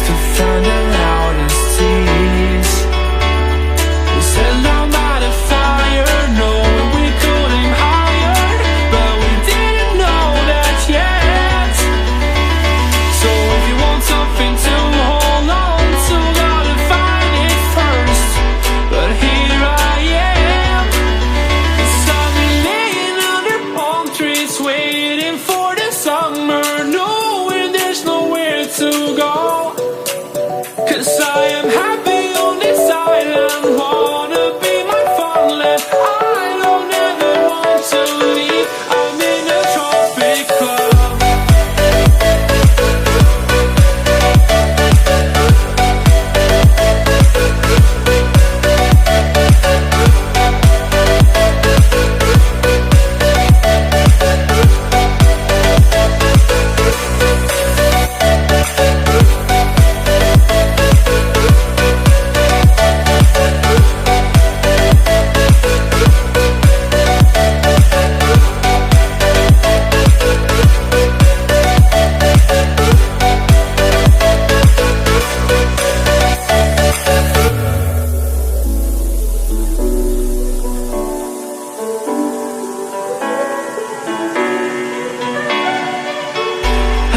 to find the loudest tease. We set down by the fire, knowing we could aim higher, but we didn't know that yet. So if you want something to hold on to, gotta find it first. But here I am, 'cause I've been laying under palm trees, waiting for the summer, knowing there's nowhere to go. 'Cause I am happy on this island, wanna be my farmland. I don't ever want to leave, I'm in a tropic club.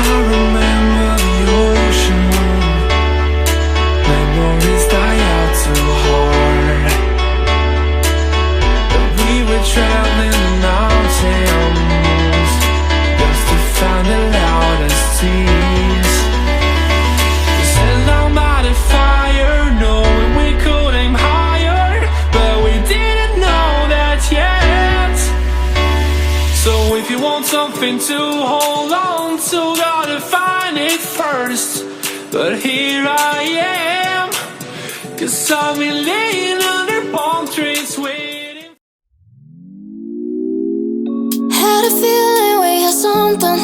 I remember the ocean room. Memories die out too hard. But we were traveling the mountains just to find the loudest tease. We sat down by the fire, knowing we could aim higher, but we didn't know that yet. So if you want something to hold on to, gotta find it first. But here I am, 'cause I've been laying under palm trees waiting. Had a feeling we had something.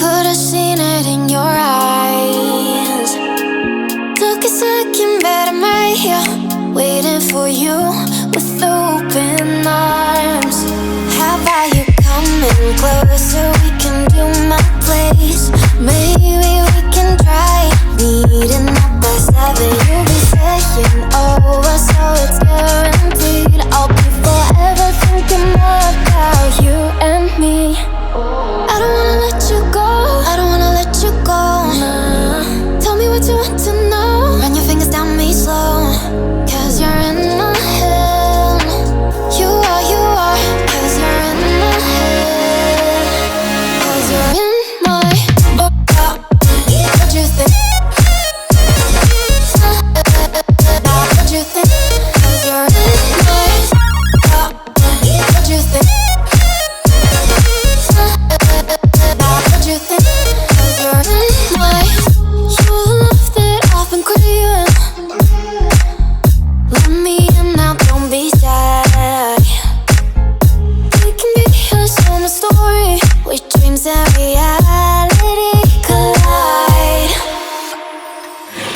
Could've seen it in your eyes. Took a second, but I'm right here, waiting for you with open arms. How about you coming closer? We can do my place. Maybe we can try meeting up by 7. You'll be saying over, so it's guaranteed. I'll be forever thinking more about you and me. I don't wanna let you go, I don't wanna let you go. Tell me what you want to know, run your fingers down me slow. 'Cause you're in my head. You are, 'cause you're in my head. 'Cause you're in my what you think? What you think? 'Cause you're in my what you think? What you think? 'Cause you're in my you love that I've been craving. Let me in now, don't be shy. We can be a summer story where dreams and reality collide.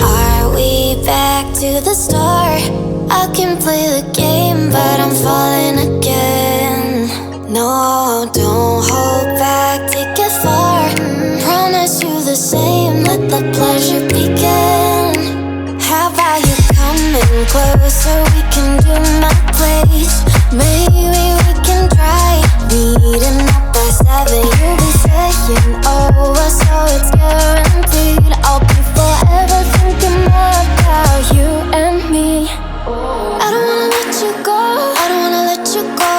Are we back to the start? I can play the game, but I'm falling again. No, don't hold back, take it far. Promise you the same, let the pleasure begin. How about you coming closer? We can do my place. Maybe we can try meeting up by 7. You'll be saying over, so it's guaranteed. I'll be forever thinking more about you and me. I don't wanna let you go, I don't wanna let you go.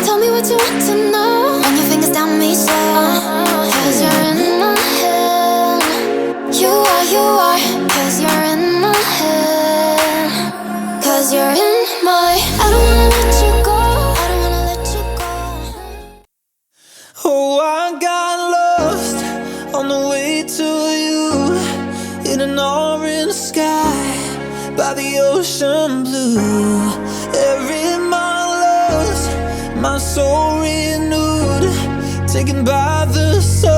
Tell me what you want to know, run your fingers down me slow. 'Cause you're in my head. You are, 'cause you're in my head. 'Cause you're in my I don't wanna let you go, I don't wanna let you go. Oh, I got lost on the way to you in an orange sky by the ocean blue. Every mile lost, my soul renewed, taken by the sun.